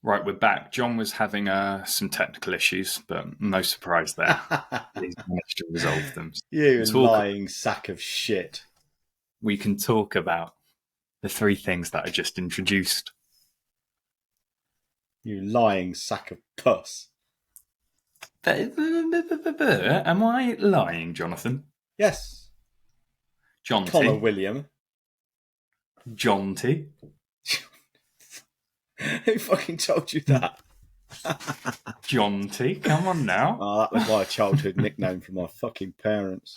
Right, we're back. John was having some technical issues, but no surprise there. He's managed to resolve them. You lying sack of shit. We can talk about the three things that I just introduced. You lying sack of puss. Am I lying, Jonathan? Yes. John Connor T. William. John T. Who fucking told you that? John T. Come on now. Oh, that was my childhood nickname from my fucking parents.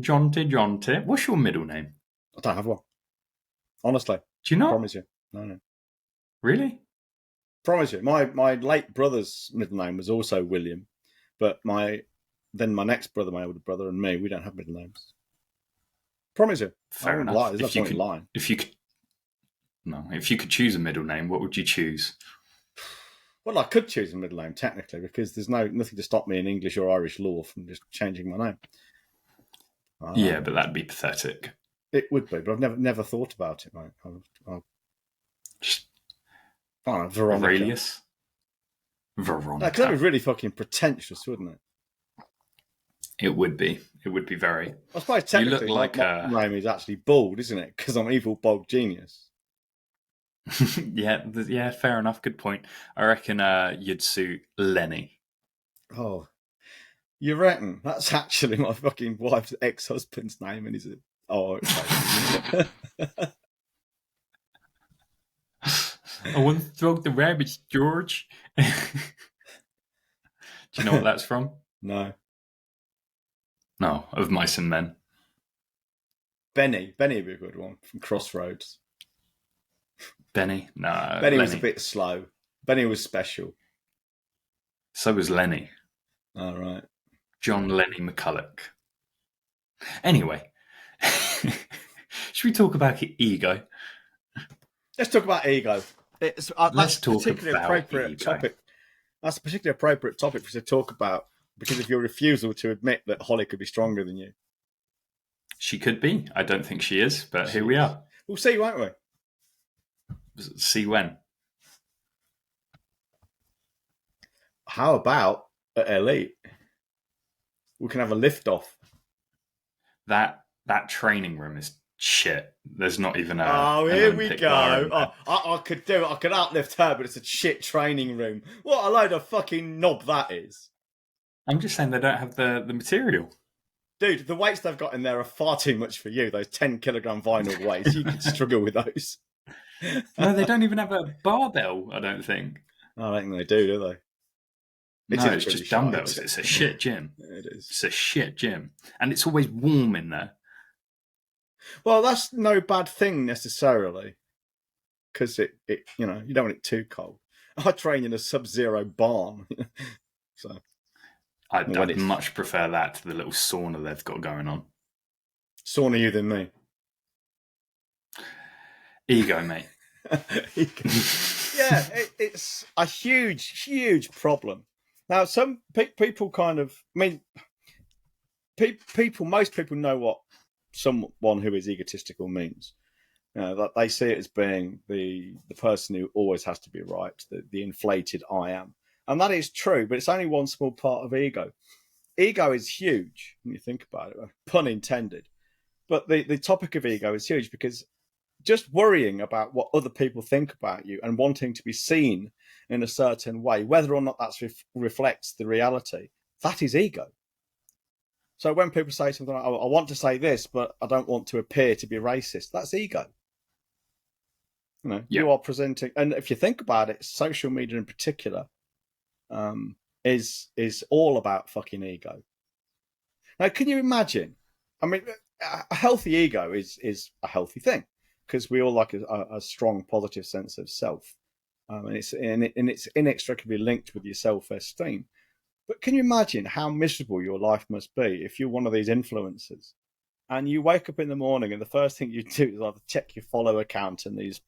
John T. John T. What's your middle name? I don't have one. Honestly. Do you not? Promise you. No. Really? Promise you. My late brother's middle name was also William, but my next brother, my older brother, and me, we don't have middle names. Promise you. Fair enough. Lie. There's no point in lying. If you could choose a middle name, what would you choose? Well, I could choose a middle name technically because there's nothing to stop me in English or Irish law from just changing my name. Yeah, but that'd be pathetic. It would be, but I've never thought about it, mate. Veronica. Aurelius? Veronica. That could be really fucking pretentious, wouldn't it? It would be. It would be very. I suppose technically you look like my name is actually bald, isn't it? Because I'm evil, bald genius. yeah, fair enough. Good point. I reckon you'd suit Lenny. Oh, you reckon? That's actually my fucking wife's ex-husband's name, and he's okay. I once drove the rabbits, George. Do you know what that's from? No. No, of Mice and Men. Benny would be a good one from Crossroads. Benny? No. Benny was a bit slow. Benny was special. So was Lenny. All right. John Lenny McCulloch. Anyway, should we talk about ego? Let's talk about ego. Let's talk about ego. Topic. That's a particularly appropriate topic for us to talk about because of your refusal to admit that Holly could be stronger than you. She could be. I don't think she is, but here we are. We'll see, won't we? See when. How about at Elite? We can have a lift off. That training room is shit. There's not even a. Oh, here we go. I could do it. I could outlift her, but it's a shit training room. What a load of fucking knob that is. I'm just saying they don't have the material. Dude, the weights they've got in there are far too much for you. Those 10-kilogram vinyl weights. You could struggle with those. No, they don't even have a barbell, I don't think. I don't think they do they? It's just dumbbells. It's a shit gym. It is. It's a shit gym. And it's always warm in there. Well, that's no bad thing necessarily. Because it you don't want it too cold. I train in a sub-zero barn. So I'd much prefer that to the little sauna they've got going on. Sauna you than me. Ego, mate. Ego. Yeah, it's a huge, huge problem. Now, some people most people know what someone who is egotistical means. That they see it as being the person who always has to be right, the inflated I am. And that is true, but it's only one small part of ego. Ego is huge when you think about it, pun intended. But the topic of ego is huge because just worrying about what other people think about you and wanting to be seen in a certain way, whether or not that reflects the reality, that is ego. So when people say something like, I want to say this, but I don't want to appear to be racist, that's ego. You are presenting, and if you think about it, social media in particular is all about fucking ego. Now, can you imagine? I mean, a healthy ego is a healthy thing because we all like a strong, positive sense of self, and it's inextricably linked with your self-esteem. But can you imagine how miserable your life must be if you're one of these influencers and you wake up in the morning and the first thing you do is either check your follow account and these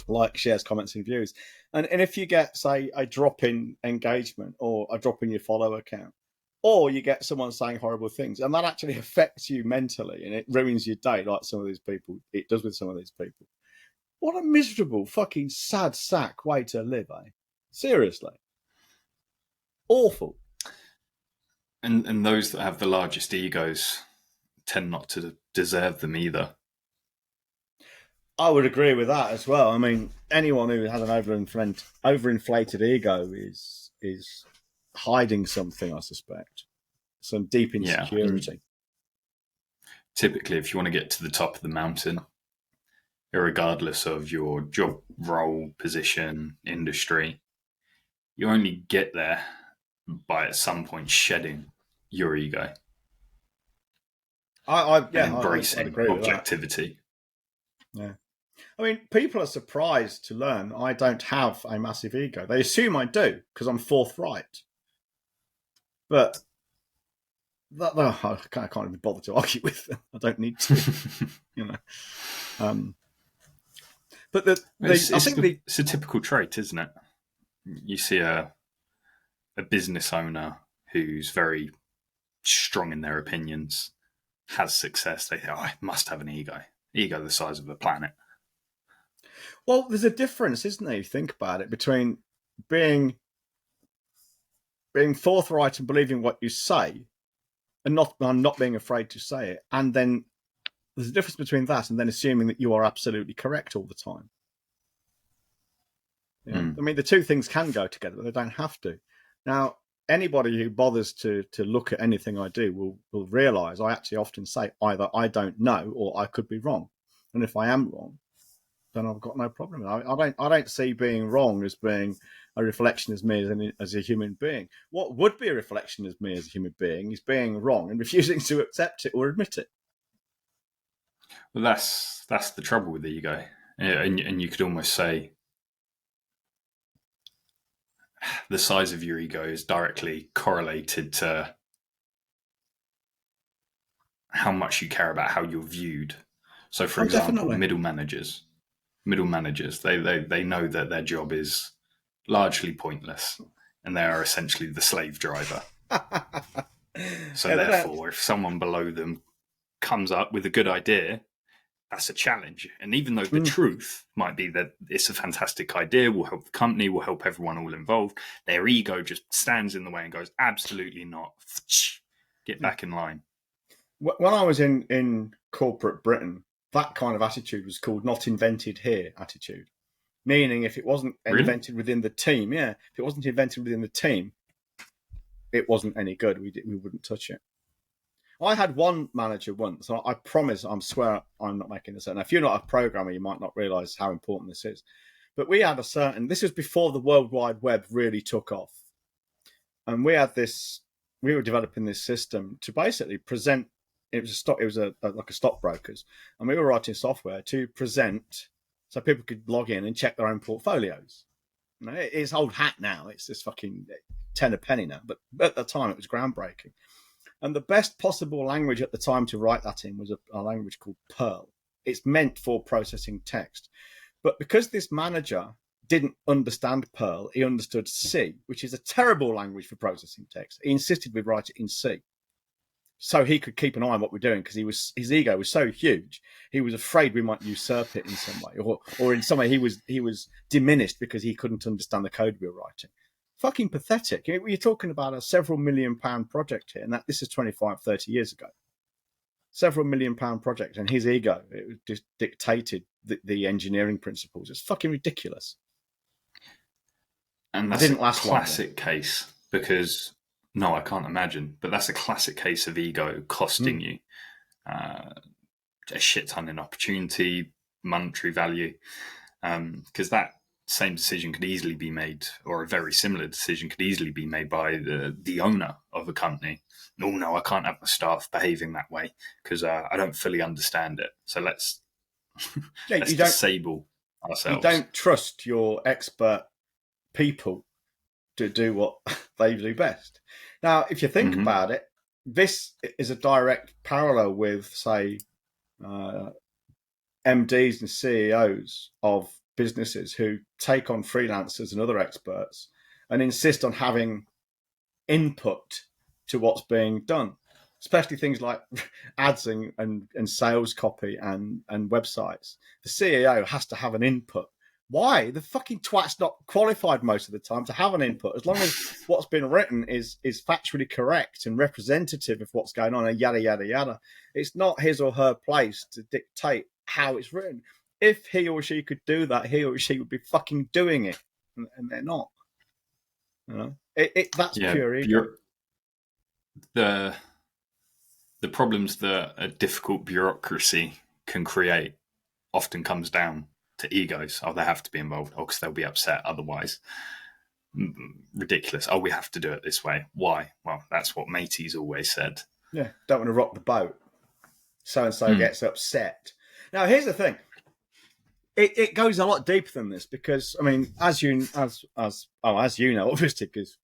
likes, shares, comments, and views. And if you get, say, a drop in engagement or a drop in your follow account, or you get someone saying horrible things, and that actually affects you mentally and it ruins your day, like some of these people, it does with some of these people, What a miserable, fucking sad sack way to live, eh? Seriously. Awful. And those that have the largest egos tend not to deserve them either. I would agree with that as well. I mean, anyone who has an overinflated ego is hiding something, I suspect. Some deep insecurity. Typically, if you want to get to the top of the mountain, regardless of your job role, position, industry, you only get there by at some point shedding your ego and embracing objectivity. Yeah. I mean, people are surprised to learn I don't have a massive ego. They assume I do because I'm forthright. But I can't even bother to argue with them. I don't need to, you know. But it's a typical trait, isn't it? You see a business owner who's very strong in their opinions, has success. They think, I must have an ego the size of a planet. Well, there's a difference, isn't there? You think about it, between being forthright and believing what you say, and not being afraid to say it, and then there's a difference between that and then assuming that you are absolutely correct all the time. Yeah. I mean, the two things can go together, but they don't have to. Now, anybody who bothers to look at anything I do will realise I actually often say either I don't know or I could be wrong. And if I am wrong, then I've got no problem. I don't see being wrong as being a reflection of me as a human being. What would be a reflection of me as a human being is being wrong and refusing to accept it or admit it. Well, that's the trouble with the ego. And you could almost say the size of your ego is directly correlated to how much you care about how you're viewed. So, for example, definitely. middle managers, they know that their job is largely pointless and they are essentially the slave driver. So therefore, if someone below them comes up with a good idea, that's a challenge. And even though the truth might be that it's a fantastic idea, will help the company, will help everyone all involved, their ego just stands in the way and goes, absolutely not. Get back in line. When I was in corporate Britain, that kind of attitude was called not invented here attitude. Meaning if it wasn't invented within the team, if it wasn't invented within the team, it wasn't any good. We wouldn't touch it. I had one manager once, and I promise, I swear I'm not making this up. Now, if you're not a programmer, you might not realise how important this is. But we had this was before the World Wide Web really took off. And we were developing this system to basically present, it was like a stockbrokers. And we were writing software to present so people could log in and check their own portfolios. You know, it's old hat now. It's just fucking 10 a penny now. But at the time, it was groundbreaking. And the best possible language at the time to write that in was a language called Perl. It's meant for processing text. But because this manager didn't understand Perl, he understood C, which is a terrible language for processing text. He insisted we write it in C, so he could keep an eye on what we're doing, because his ego was so huge. He was afraid we might usurp it in some way, or in some way he was diminished because he couldn't understand the code we were writing. Fucking pathetic. You're talking about a several £1 million project here, and this is 25, 30 years ago. Several £1 million project, and his ego, it just dictated the engineering principles. It's fucking ridiculous. And that's a classic case, because, no, I can't imagine, but that's a classic case of ego costing you a shit ton in opportunity, monetary value, because that same decision could easily be made, or a very similar decision could easily be made by the owner of a company. No, I can't have my staff behaving that way because I don't fully understand it. So let's disable ourselves. You don't trust your expert people to do what they do best. Now, if you think about it, this is a direct parallel with, say, MDs and CEOs of businesses who take on freelancers and other experts and insist on having input to what's being done. especially things like ads and sales copy and websites. The CEO has to have an input. Why? The fucking twat's not qualified most of the time to have an input. As long as what's been written is factually correct and representative of what's going on, and yada, yada, yada. It's not his or her place to dictate how it's written. If he or she could do that, he or she would be fucking doing it, and they're not. You know, that's pure ego. The problems that a difficult bureaucracy can create often comes down to egos. Oh, they have to be involved. Oh, because they'll be upset otherwise. Ridiculous. Oh, we have to do it this way. Why? Well, that's what Matey's always said. Yeah, don't want to rock the boat. So-and-so gets upset. Now, here's the thing. It goes a lot deeper than this because, I mean, as you know, obviously, because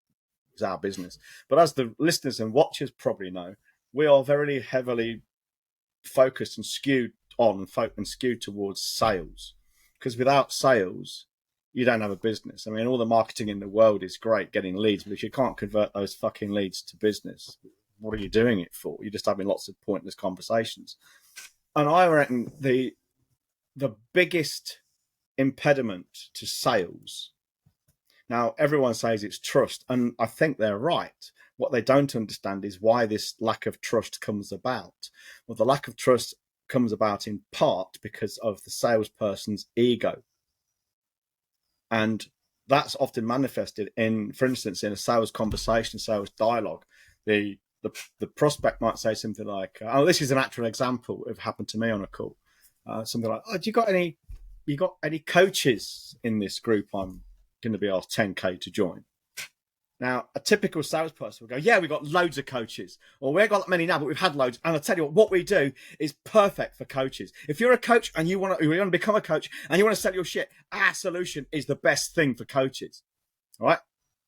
it's our business, but as the listeners and watchers probably know, we are very heavily focused and skewed towards sales. Because without sales, you don't have a business. I mean, all the marketing in the world is great, getting leads, but if you can't convert those fucking leads to business, what are you doing it for? You're just having lots of pointless conversations. And I reckon the biggest impediment to sales, now everyone says it's trust, and I think they're right. What they don't understand is why this lack of trust comes about. Well, the lack of trust comes about in part because of the salesperson's ego. And that's often manifested in, for instance, in a sales conversation, sales dialogue. The prospect might say something like, "Oh, this is an actual example. It happened to me on a call." Something like, "Oh, you got any coaches in this group? I'm going to be asked 10K to join." Now, a typical salesperson will go, "Yeah, we've got loads of coaches." Or we ain't got that many now, but we've had loads. And I'll tell you what we do is perfect for coaches. If you're a coach and you want to become a coach and you want to sell your shit, our solution is the best thing for coaches. All right?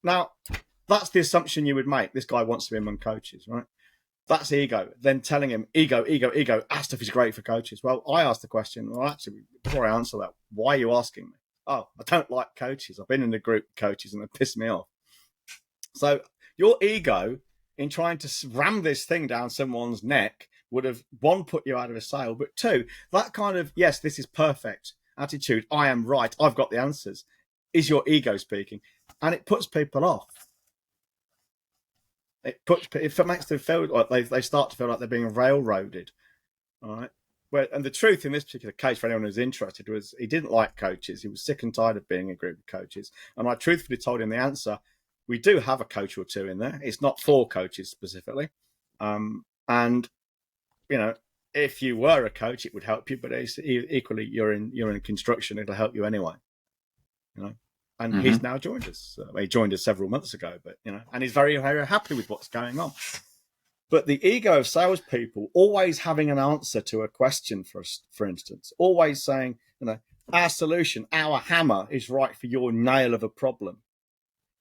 Now, that's the assumption you would make. This guy wants to be among coaches, right? That's ego. Then telling him, ego, our stuff is great for coaches. Well, I asked the question, well, actually, before I answer that, why are you asking me? Oh, I don't like coaches. I've been in the group of coaches and they piss me off. So your ego in trying to ram this thing down someone's neck would have, one, put you out of a sale, but two, that kind of, yes, this is perfect attitude, I am right, I've got the answers, is your ego speaking. And it puts people off. It makes them feel like they start to feel like they're being railroaded. All right. And the truth in this particular case, for anyone who's interested, was he didn't like coaches. He was sick and tired of being a group of coaches. And I truthfully told him the answer. We do have a coach or two in there. It's not for coaches specifically. And, you know, if you were a coach, it would help you. But equally, you're in construction. It'll help you anyway. You know. And he's now joined us. He joined us several months ago, but you know, and he's very, very happy with what's going on. But the ego of salespeople, always having an answer to a question, for instance, always saying, you know, our solution, our hammer is right for your nail of a problem.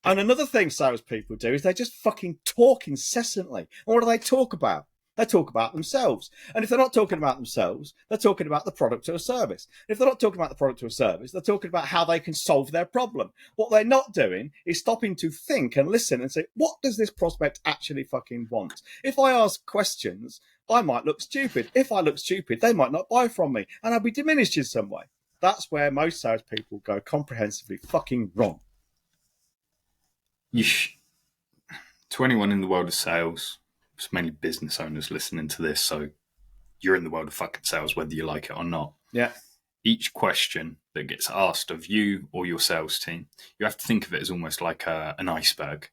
And another thing salespeople do is they just fucking talk incessantly. And what do they talk about? They talk about themselves. And if they're not talking about themselves, they're talking about the product or service. If they're not talking about the product or service, they're talking about how they can solve their problem. What they're not doing is stopping to think and listen and say, what does this prospect actually fucking want? If I ask questions, I might look stupid. If I look stupid, they might not buy from me and I'll be diminished in some way. That's where most salespeople go comprehensively fucking wrong. To anyone in the world of sales, it's mainly business owners listening to this, so you're in the world of fucking sales whether you like it or not. Yeah. Each question that gets asked of you or your sales team, you have to think of it as almost like an iceberg.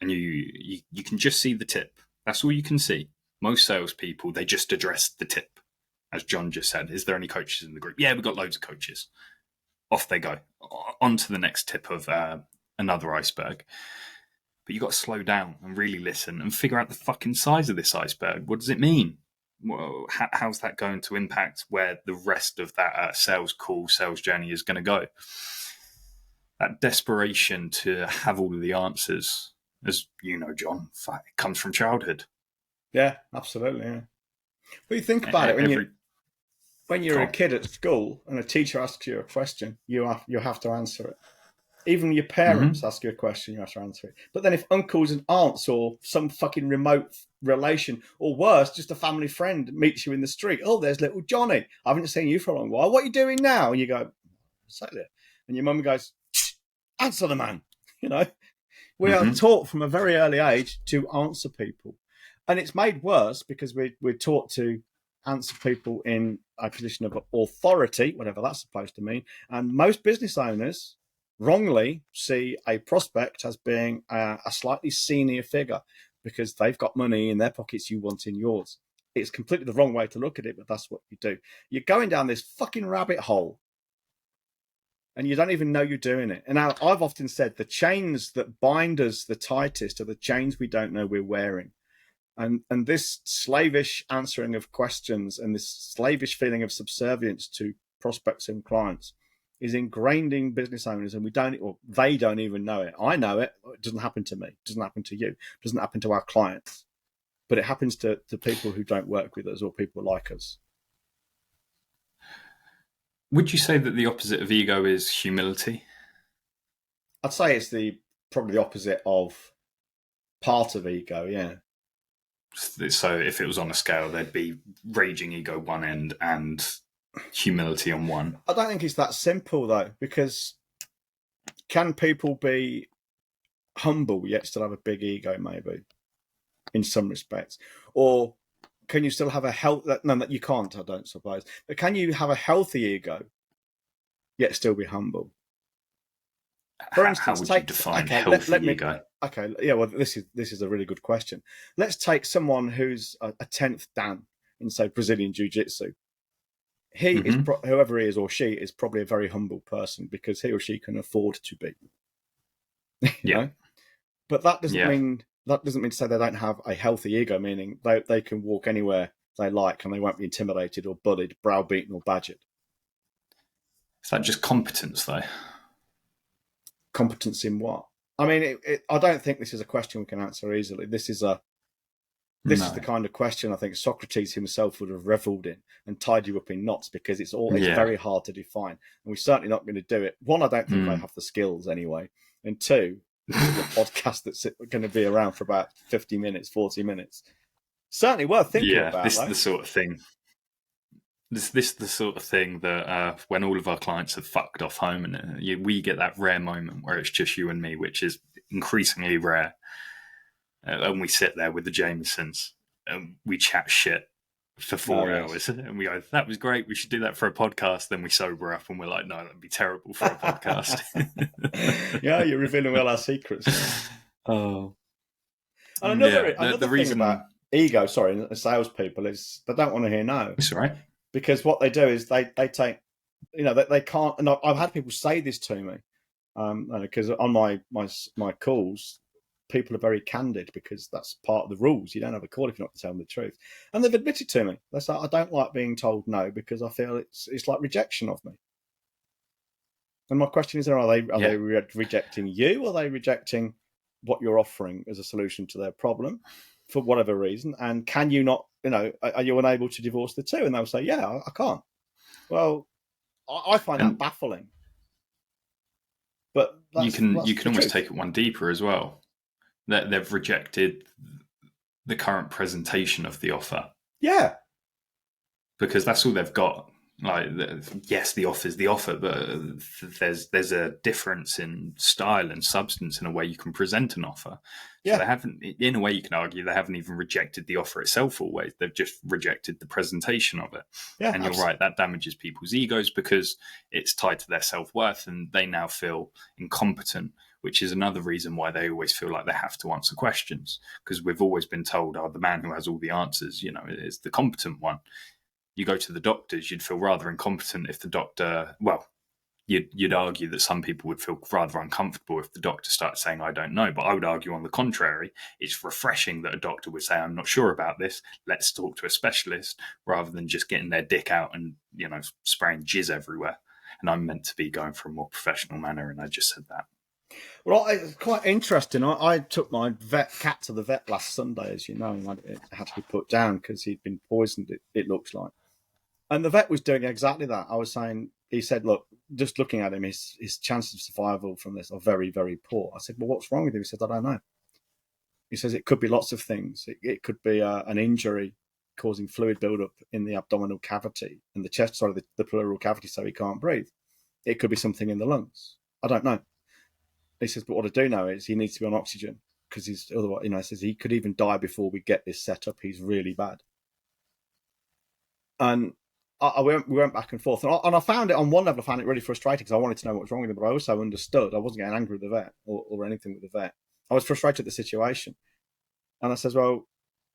And you can just see the tip. That's all you can see. Most salespeople, they just address the tip. As John just said, is there any coaches in the group? Yeah, we've got loads of coaches. Off they go. On to the next tip of another iceberg. But you've got to slow down and really listen and figure out the fucking size of this iceberg. What does it mean? Well, how's that going to impact where the rest of that sales call, sales journey is going to go? That desperation to have all of the answers, as you know, John, it comes from childhood. Yeah, absolutely. Yeah. But you think about it, when you're a kid at school and a teacher asks you a question, you have to answer it. Even your parents ask you a question, you have to answer it. But then if uncles and aunts or some fucking remote relation, or worse, just a family friend meets you in the street. Oh, there's little Johnny. I haven't seen you for a long while. What are you doing now? And you go, "Sat there." And your mum goes, "Answer the man." You know, we are taught from a very early age to answer people, and it's made worse because we're taught to answer people in a position of authority, whatever that's supposed to mean. And most business owners wrongly see a prospect as being a slightly senior figure because they've got money in their pockets you want in yours. It's completely the wrong way to look at it, but that's what you do. You're going down this fucking rabbit hole and you don't even know you're doing it. And now I've often said the chains that bind us the tightest are the chains we don't know we're wearing. And this slavish answering of questions and this slavish feeling of subservience to prospects and clients is ingrained in business owners, and they don't even know it. I know it. It doesn't happen to me. It doesn't happen to you. It doesn't happen to our clients. But it happens to people who don't work with us or people like us. Would you say that the opposite of ego is humility? I'd say it's probably the opposite of part of ego, yeah. So if it was on a scale, there'd be raging ego one end and humility on one. I don't think it's that simple, though, because can people be humble yet still have a big ego, maybe, in some respects? Or can you still have a no, you can't, I don't suppose. But can you have a healthy ego yet still be humble? For instance, how would you define healthy ego? Okay, yeah, well, this is a really good question. Let's take someone who's a 10th Dan in, say, Brazilian Jiu-Jitsu. He is, whoever he is or she is probably a very humble person because he or she can afford to be. you know? But that doesn't mean to say they don't have a healthy ego, meaning they can walk anywhere they like and they won't be intimidated or bullied, browbeaten or badgered. Is that just competence, though? Competence in what? I mean, I don't think this is a question we can answer easily. This is the kind of question I think Socrates himself would have revelled in and tied you up in knots because it's very hard to define. And we're certainly not going to do it. One, I don't think I have the skills anyway. And two, this is a podcast that's going to be around for about 50 minutes, 40 minutes. Certainly worth thinking about. This is the sort of thing. This is the sort of thing that when all of our clients have fucked off home and we get that rare moment where it's just you and me, which is increasingly rare. And we sit there with the Jamesons and we chat shit for 4 hours. And we go, that was great. We should do that for a podcast. Then we sober up and we're like, no, that'd be terrible for a podcast. Yeah, you're revealing all our secrets. Oh. And another thing about ego, and salespeople is they don't want to hear no. That's right. Because what they do is they take, they can't. And I've had people say this to me, because on my calls, people are very candid because that's part of the rules. You don't have a call if you're not telling the truth. And they've admitted to me. They say, I don't like being told no because I feel it's like rejection of me. And my question is, are they rejecting you, or are they rejecting what you're offering as a solution to their problem for whatever reason? And can you not, are you unable to divorce the two? And they'll say, yeah, I can't. Well, I find that baffling. But you can almost take it one deeper as well. That they've rejected the current presentation of the offer. Yeah. Because that's all they've got. Like, yes, the offer's the offer, but there's a difference in style and substance in a way you can present an offer. Yeah. So they haven't, in a way you can argue, they haven't even rejected the offer itself always. They've just rejected the presentation of it. Yeah, and you're right, that damages people's egos because it's tied to their self-worth and they now feel incompetent, which is another reason why they always feel like they have to answer questions, because we've always been told, the man who has all the answers, is the competent one. You go to the doctors, you'd feel rather incompetent if the doctor, you'd argue that some people would feel rather uncomfortable if the doctor started saying, I don't know. But I would argue on the contrary, it's refreshing that a doctor would say, I'm not sure about this. Let's talk to a specialist, rather than just getting their dick out and, spraying jizz everywhere. And I'm meant to be going for a more professional manner, and I just said that. Well, it's quite interesting. I took my cat to the vet last Sunday, as you know, and it had to be put down because he'd been poisoned, it looks like. And the vet was doing exactly that. I was saying, he said, look, just looking at him, his chances of survival from this are very, very poor. I said, well, what's wrong with him? He said, I don't know. He says it could be lots of things. It could be an injury causing fluid buildup in the abdominal cavity and the chest, sorry, the pleural cavity, so he can't breathe. It could be something in the lungs. I don't know. He says, but what I do know is he needs to be on oxygen because he's otherwise, he says he could even die before we get this set up. He's really bad. And we went back and forth, and I found it on one level. I found it really frustrating because I wanted to know what was wrong with him, but I also understood. I wasn't getting angry with the vet or anything with the vet. I was frustrated at the situation, and I says, well,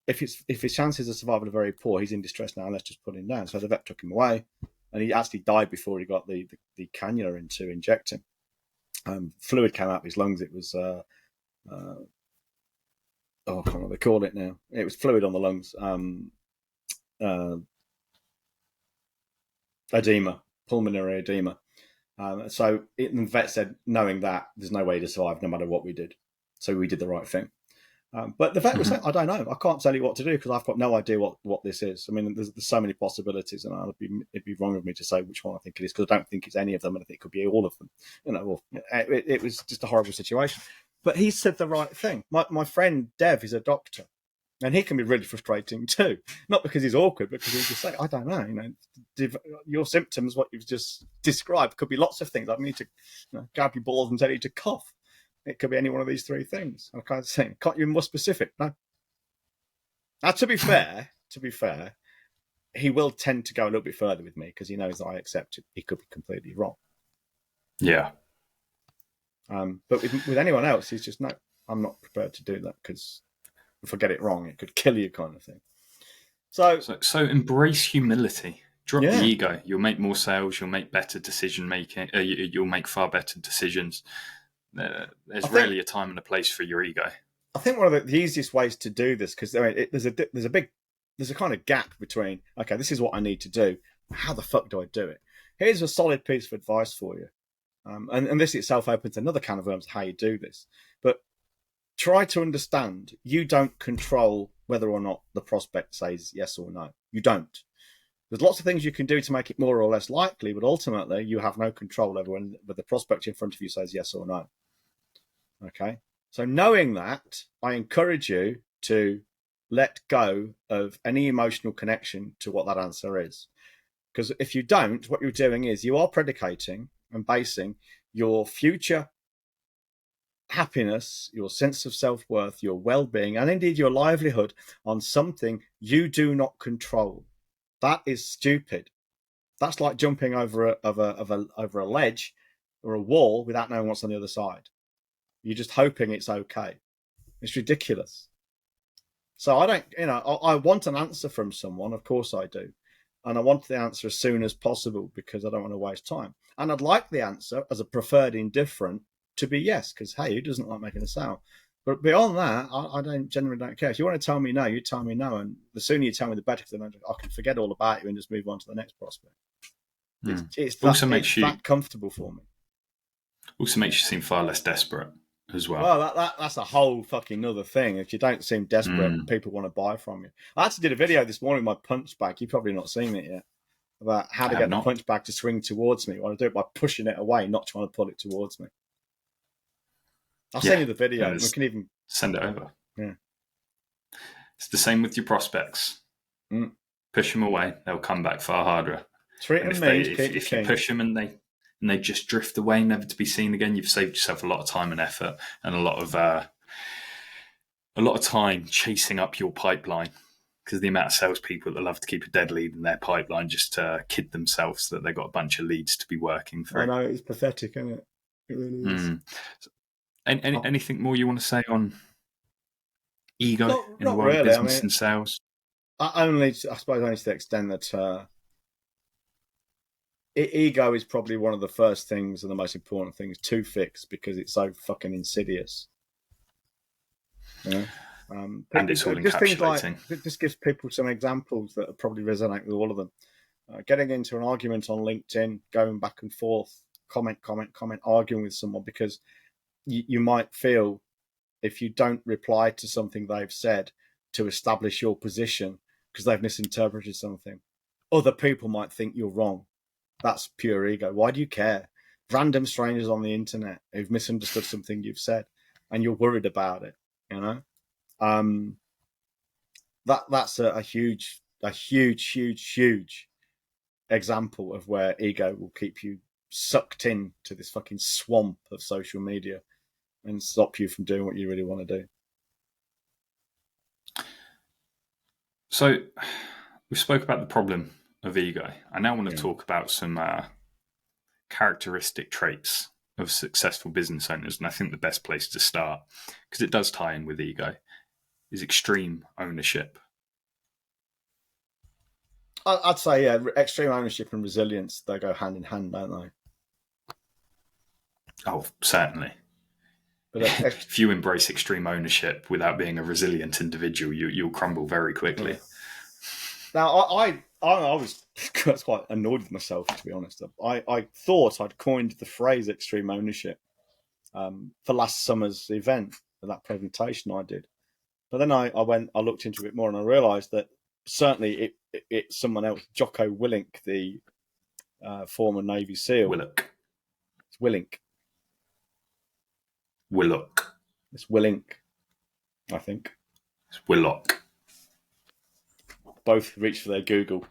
if his chances of survival are very poor, he's in distress now. Let's just put him down. So the vet took him away, and he actually died before he got the cannula in to inject him. Fluid came out of his lungs. It was I can't remember what they call it now. It was fluid on the lungs. Edema, pulmonary edema. So the vet said, knowing that, there's no way to survive no matter what we did. So we did the right thing. But the vet was saying, I don't know. I can't tell you what to do because I've got no idea what this is. I mean, there's so many possibilities, and it'd be wrong of me to say which one I think it is because I don't think it's any of them, and I think it could be all of them. It was just a horrible situation. But he said the right thing. My friend Dev is a doctor, and he can be really frustrating too. Not because he's awkward, but because he's just like, I don't know. Your symptoms, what you've just described, could be lots of things. I need to grab your balls and tell you to cough. It could be any one of these three things. I can't say. Can't you be more specific? No. Now, to be fair, he will tend to go a little bit further with me because he knows that I accept it. He could be completely wrong. Yeah. But with anyone else, he's just, no, I'm not prepared to do that because if I get it wrong, it could kill you kind of thing. So embrace humility. Drop the ego. You'll make more sales. You'll make better decision making. You'll make far better decisions. There's rarely a time and a place for your ego. I think one of the easiest ways to do this, because there's a kind of gap between, okay, this is what I need to do. How the fuck do I do it? Here's a solid piece of advice for you. And this itself opens another can of worms, how you do this. But try to understand you don't control whether or not the prospect says yes or no. You don't. There's lots of things you can do to make it more or less likely, but ultimately you have no control over whether the prospect in front of you says yes or no. Okay? So knowing that, I encourage you to let go of any emotional connection to what that answer is. Because if you don't, what you're doing is you are predicating and basing your future happiness, your sense of self-worth, your well-being, and indeed your livelihood on something you do not control. That is stupid. That's like jumping over a ledge or a wall without knowing what's on the other side. You're just hoping it's okay. It's ridiculous. So I don't, I want an answer from someone. Of course I do. And I want the answer as soon as possible because I don't want to waste time. And I'd like the answer as a preferred indifferent to be yes, because hey, who doesn't like making a sale? But beyond that, I generally don't care. If you want to tell me no, you tell me no. And the sooner you tell me, the better, because then I can forget all about you and just move on to the next prospect. It's that comfortable for me. Also makes you seem far less desperate as well. Well, that's a whole fucking other thing. If you don't seem desperate, people want to buy from you. I actually did a video this morning with my punch bag. You've probably not seen it yet. About how to get the punch bag to swing towards me. I want to do it by pushing it away, not trying to pull it towards me. I'll send you the video. We can even send it over. Yeah. It's the same with your prospects. Push them away, they'll come back far harder. Treat them mean. If you push them and they just drift away, never to be seen again, you've saved yourself a lot of time and effort and a lot of time chasing up your pipeline. Because the amount of salespeople that love to keep a dead lead in their pipeline just to kid themselves that they've got a bunch of leads to be working through. I know, it's pathetic, isn't it? It really is. Anything more you want to say on ego in the world of business and sales? I suppose only to the extent that ego is probably one of the first things and the most important things to fix because it's so fucking insidious. And it's all encapsulating. It just gives people some examples that probably resonate with all of them. Getting into an argument on LinkedIn, going back and forth, comment, arguing with someone because you might feel if you don't reply to something they've said to establish your position because they've misinterpreted something, other people might think you're wrong. That's pure ego. Why do you care? Random strangers on the internet who've misunderstood something you've said and you're worried about it, that's a huge example of where ego will keep you sucked in to this fucking swamp of social media and stop you from doing what you really want to do. So we spoke about the problem of ego. I now want to talk about some characteristic traits of successful business owners, and I think the best place to start, because it does tie in with ego, is extreme ownership. I'd say, yeah, extreme ownership and resilience, they go hand in hand, don't they? Oh, certainly. But if you embrace extreme ownership without being a resilient individual, you'll crumble very quickly. Yeah. Now, I was quite annoyed with myself, to be honest. I thought I'd coined the phrase extreme ownership for last summer's event, for that presentation I did. But then I looked into it more, and I realised that certainly it's someone else, Jocko Willink, the former Navy SEAL. Willink. It's Willink. Willock. It's Willink, I think. It's Willock. Both reach for their Google.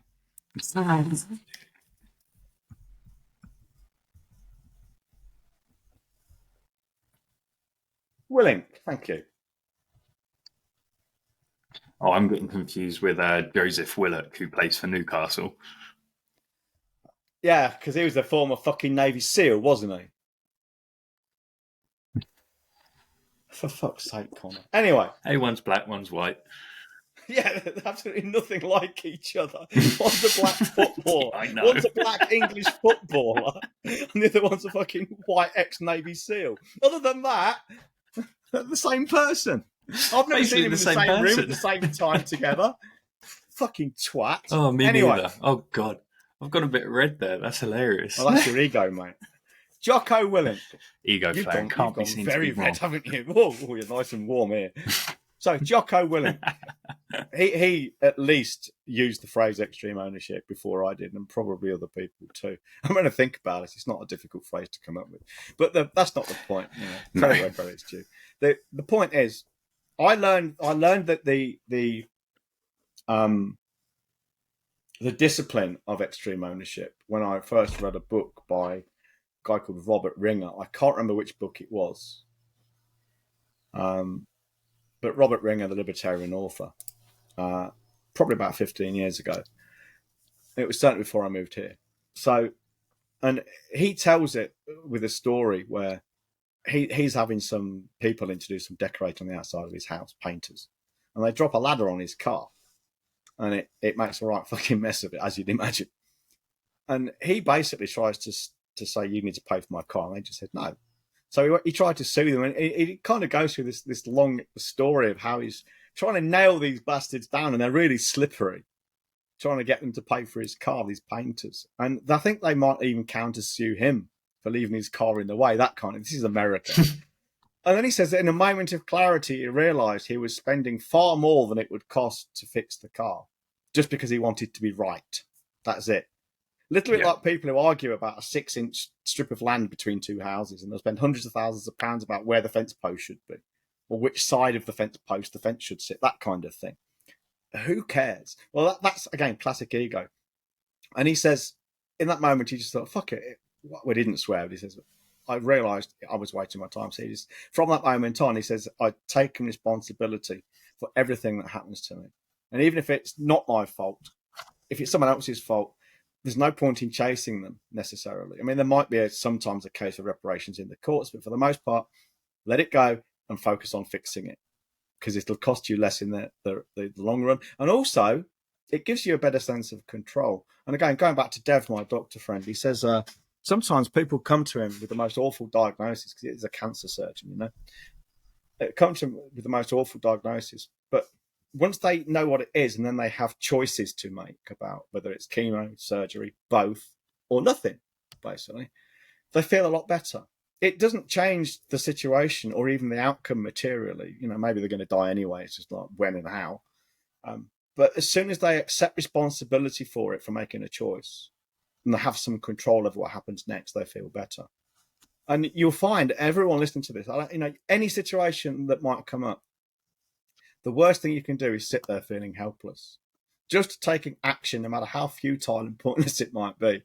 Willink, thank you. Oh, I'm getting confused with Joseph Willock, who plays for Newcastle. Yeah, because he was a former fucking Navy SEAL, wasn't he? For fuck's sake, Connor. Anyway. Hey, one's black, one's white. Yeah, they're absolutely nothing like each other. One's a black footballer. I know. One's a black English footballer. And the other one's a fucking white ex-Navy SEAL. Other than that, they're the same person. I've never seen them in the same room at the same time together. Fucking twat. Oh, me neither. Oh, God. I've got a bit of red there. That's hilarious. Well, that's your ego, mate. Jocko Willink. Ego flame. Can't be seen very to be red, haven't you? Oh, you're nice and warm here. So, Jocko Willink. He at least used the phrase extreme ownership before I did, and probably other people too. I'm going to think about it. It's not a difficult phrase to come up with. But that's not the point. You know, where it's due. The point is, I learned that the discipline of extreme ownership when I first read a book by a guy called Robert Ringer. I can't remember which book it was. But Robert Ringer, the libertarian author, probably about 15 years ago. It was certainly before I moved here. So, and he tells it with a story where he's having some people in to do some decorating on the outside of his house, painters, and they drop a ladder on his car, and it makes a right fucking mess of it, as you'd imagine. And he basically tries to say, you need to pay for my car, and they just said no. So he tried to sue them, and he kind of goes through this long story of how he's trying to nail these bastards down, and they're really slippery, trying to get them to pay for his car, these painters. And I think they might even counter-sue him for leaving his car in the way, that kind of, this is America. And then he says that in a moment of clarity, he realised he was spending far more than it would cost to fix the car, just because he wanted to be right. That's it. Little bit like people who argue about a 6-inch strip of land between two houses, and they'll spend hundreds of thousands of pounds about where the fence post should be, or which side of the fence post the fence should sit, that kind of thing. Who cares? Well, that's, again, classic ego. And he says, in that moment, he just thought, fuck it. Well, he didn't swear, but he says, I realised I was wasting my time. So from that moment on, he says, I've taken responsibility for everything that happens to me. And even if it's not my fault, if it's someone else's fault, there's no point in chasing them necessarily. I mean, there might be sometimes a case of reparations in the courts, but for the most part, let it go and focus on fixing it, because it'll cost you less in the long run. And also, it gives you a better sense of control. And again, going back to Dev, my doctor friend, he says sometimes people come to him with the most awful diagnosis, because he's a cancer surgeon, you know. It comes to him with the most awful diagnosis, but once they know what it is, and then they have choices to make about whether it's chemo, surgery, both, or nothing, basically, they feel a lot better. It doesn't change the situation or even the outcome materially. You know, maybe they're going to die anyway. It's just like when and how. But as soon as they accept responsibility for it, for making a choice, and they have some control over what happens next, they feel better. And you'll find everyone listening to this, you know, any situation that might come up, the worst thing you can do is sit there feeling helpless. Just taking action, no matter how futile and pointless it might be,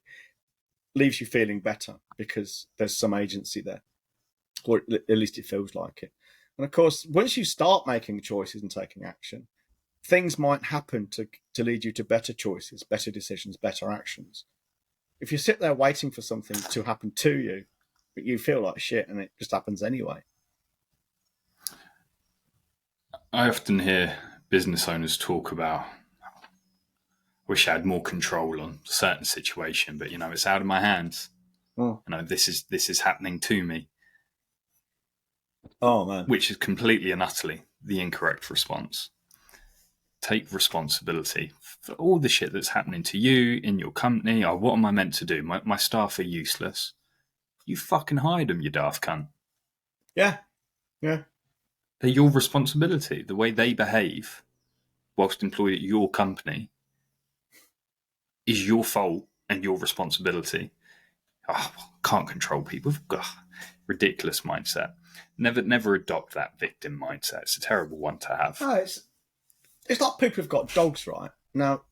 leaves you feeling better because there's some agency there, or at least it feels like it. And of course, once you start making choices and taking action, things might happen to lead you to better choices, better decisions, better actions. If you sit there waiting for something to happen to you, but you feel like shit and it just happens anyway. I often hear business owners talk about, wish I had more control on a certain situation, but it's out of my hands. This is happening to me. Oh man. Which is completely and utterly the incorrect response. Take responsibility for all the shit that's happening to you in your company. Oh, what am I meant to do? My staff are useless. You fucking hide them, you daft cunt. Yeah. They're your responsibility. The way they behave whilst employed at your company is your fault and your responsibility. Oh, can't control people. Ugh, ridiculous mindset. Never adopt that victim mindset. It's a terrible one to have. No, it's like people who've got dogs, right? Now,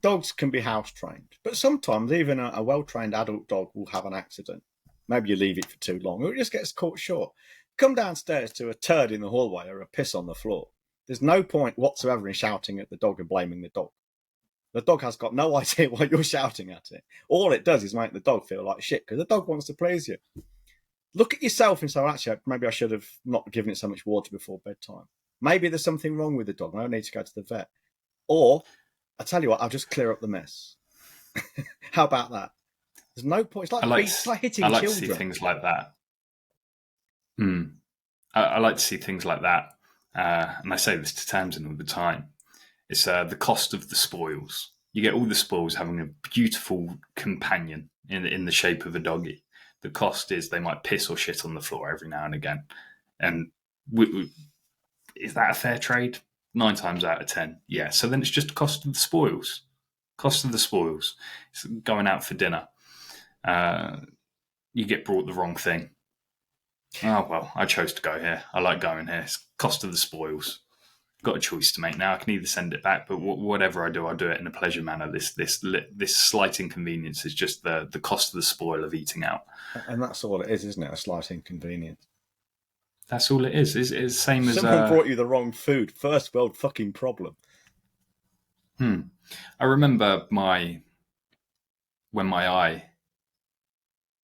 dogs can be house trained, but sometimes even a well-trained adult dog will have an accident. Maybe you leave it for too long, or it just gets caught short. Come downstairs to a turd in the hallway or a piss on the floor. There's no point whatsoever in shouting at the dog and blaming the dog. The dog has got no idea why you're shouting at it. All it does is make the dog feel like shit because the dog wants to please you. Look at yourself and say, well, actually, maybe I should have not given it so much water before bedtime. Maybe there's something wrong with the dog and I need to go to the vet. Or, I tell you what, I'll just clear up the mess. How about that? There's no point. It's like hitting children. I like to see things like that. I like to see things like that. And I say this to Tamsin all the time. It's the cost of the spoils. You get all the spoils having a beautiful companion in the shape of a doggy. The cost is they might piss or shit on the floor every now and again. And is that a fair trade? 9 times out of 10, yeah. So then it's just the cost of the spoils. Cost of the spoils. It's going out for dinner. You get brought the wrong thing. Oh, well, I chose to go here. I like going here. It's cost of the spoils. Got a choice to make now. I can either send it back, but whatever I do, I'll do it in a pleasure manner. This slight inconvenience is just the cost of the spoil of eating out. And that's all it is, isn't it? A slight inconvenience. That's all it is. It's the same as... Someone brought you the wrong food. First world fucking problem. I remember when my eye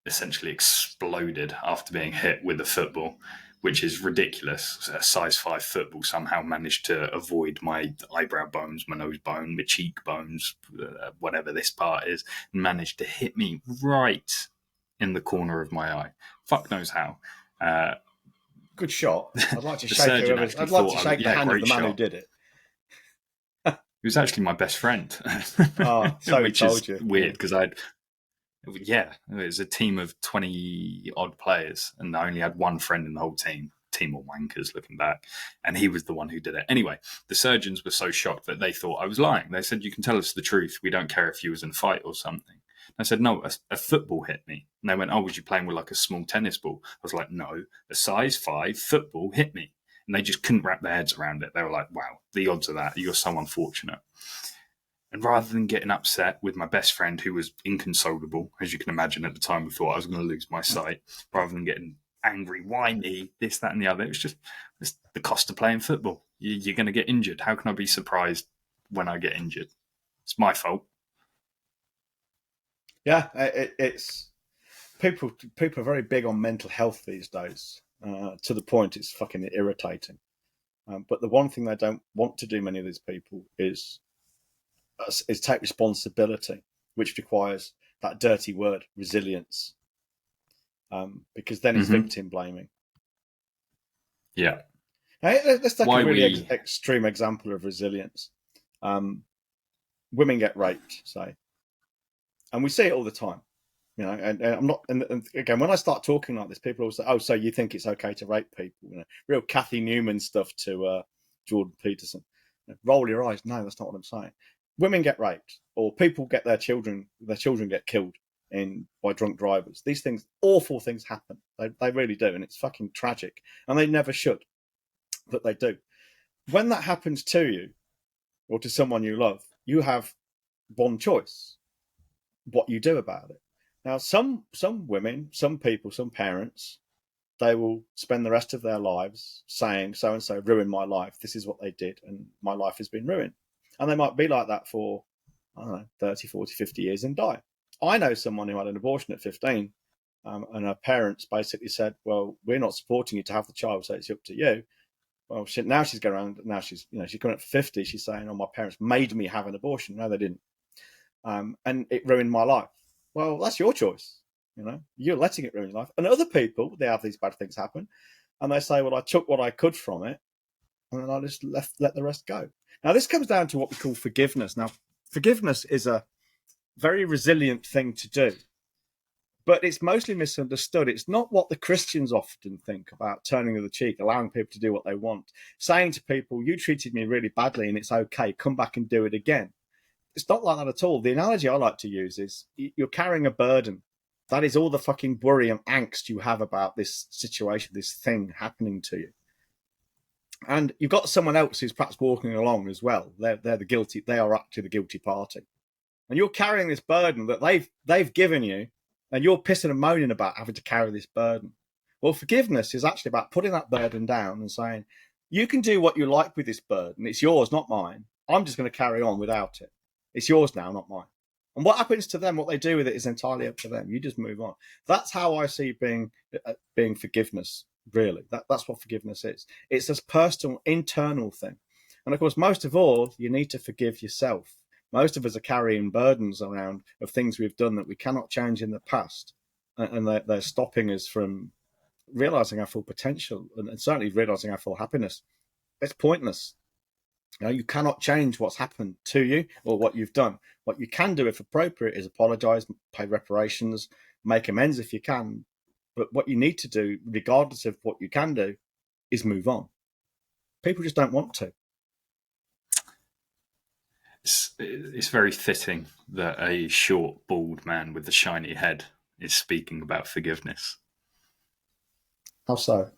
essentially exploded after being hit with a football, which is ridiculous. A size 5 football somehow managed to avoid my eyebrow bones, my nose bone, my cheek bones, whatever this part is, and managed to hit me right in the corner of my eye. Fuck knows how. Good shot. I'd like to shake the hand of the man who did it. He was actually my best friend. Oh, so which told is you. weird because it was a team of 20 odd players and I only had one friend in the whole team of wankers looking back, and he was the one who did it. Anyway, the surgeons were so shocked that they thought I was lying. They said, you can tell us the truth. We don't care if you was in a fight or something. I said, no, a football hit me. And they went, oh, was you playing with like a small tennis ball? I was like, no, a size 5 football hit me. And they just couldn't wrap their heads around it. They were like, wow, the odds of that, you're so unfortunate. And rather than getting upset with my best friend, who was inconsolable, as you can imagine at the time, we thought I was going to lose my sight, rather than getting angry, why me, this, that, and the other, it's the cost of playing football. You're going to get injured. How can I be surprised when I get injured? It's my fault. Yeah, it's people are very big on mental health these days, to the point it's fucking irritating. But the one thing they don't want to do, many of these people, is take responsibility, which requires that dirty word, resilience, because then it's victim blaming. Yeah. Now, let's take a really extreme example of resilience. Women get raped, say, and we see it all the time. And I'm not. And again, when I start talking like this, people will say, "Oh, so you think it's okay to rape people?" Real Kathy Newman stuff to Jordan Peterson. Roll your eyes. No, that's not what I'm saying. Women get raped, or people get their children get killed by drunk drivers. These things, awful things happen. They really do, and it's fucking tragic. And they never should, but they do. when that happens to you or to someone you love, you have one choice: what you do about it. Now, some women, some people, some parents, they will spend the rest of their lives saying, so and so ruined my life. This is what they did, and my life has been ruined. And they might be like that for, I don't know, 30, 40, 50 years and die. I know someone who had an abortion at 15, and her parents basically said, well, we're not supporting you to have the child, so it's up to you. Well, now she's going around, now she's coming up for 50, she's saying, oh, my parents made me have an abortion. No, they didn't. And it ruined my life. Well, that's your choice. You're letting it ruin your life. And other people, they have these bad things happen, and they say, well, I took what I could from it, and then I just let the rest go. Now, this comes down to what we call forgiveness. Now, forgiveness is a very resilient thing to do, but it's mostly misunderstood. It's not what the Christians often think about turning the other cheek, allowing people to do what they want, saying to people, you treated me really badly and it's okay, come back and do it again. It's not like that at all. The analogy I like to use is you're carrying a burden. That is all the fucking worry and angst you have about this situation, this thing happening to you. And you've got someone else who's perhaps walking along as well. They are actually the guilty party. And you're carrying this burden that they've given you, and you're pissing and moaning about having to carry this burden. Well, forgiveness is actually about putting that burden down and saying, you can do what you like with this burden. It's yours, not mine. I'm just going to carry on without it. It's yours now, not mine. And what happens to them, what they do with it, is entirely up to them. You just move on. That's how I see being forgiveness, really. That's what forgiveness is. It's this personal, internal thing. And of course, most of all, you need to forgive yourself. Most of us are carrying burdens around of things we've done that we cannot change in the past. And they're stopping us from realizing our full potential and certainly realizing our full happiness. It's pointless. You cannot change what's happened to you or what you've done. What you can do, if appropriate, is apologize, pay reparations, make amends if you can. But what you need to do, regardless of what you can do, is move on. People just don't want to. It's very fitting that a short, bald man with a shiny head is speaking about forgiveness. How so?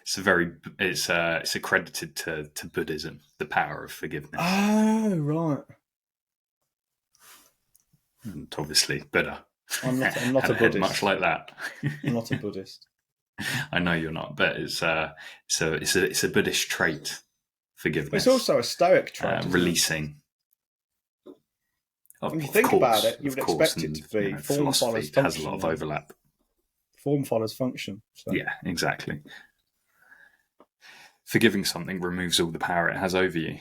It's accredited to Buddhism, the power of forgiveness. Oh, right. And obviously, Buddha. I'm not a Buddhist. Much like that. I'm not a Buddhist. I know you're not, but it's a Buddhist trait. Forgiveness. It's also a Stoic trait. Releasing. When you think about it, you would expect it to be form follows function. Has a lot of overlap. Form follows function. So. Yeah, exactly. Forgiving something removes all the power it has over you.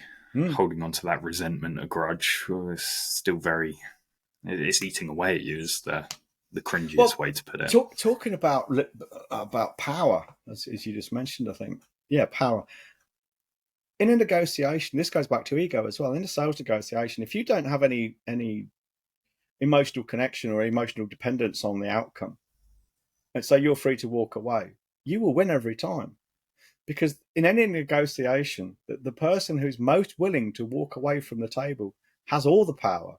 Holding on to that resentment, a grudge, is still it's eating away at you, is the cringiest way to put it. Talking about power, as you just mentioned, I think. Yeah, power. In a negotiation, this goes back to ego as well. In a sales negotiation, if you don't have any emotional connection or emotional dependence on the outcome, and so you're free to walk away, you will win every time. Because in any negotiation, the person who's most willing to walk away from the table has all the power.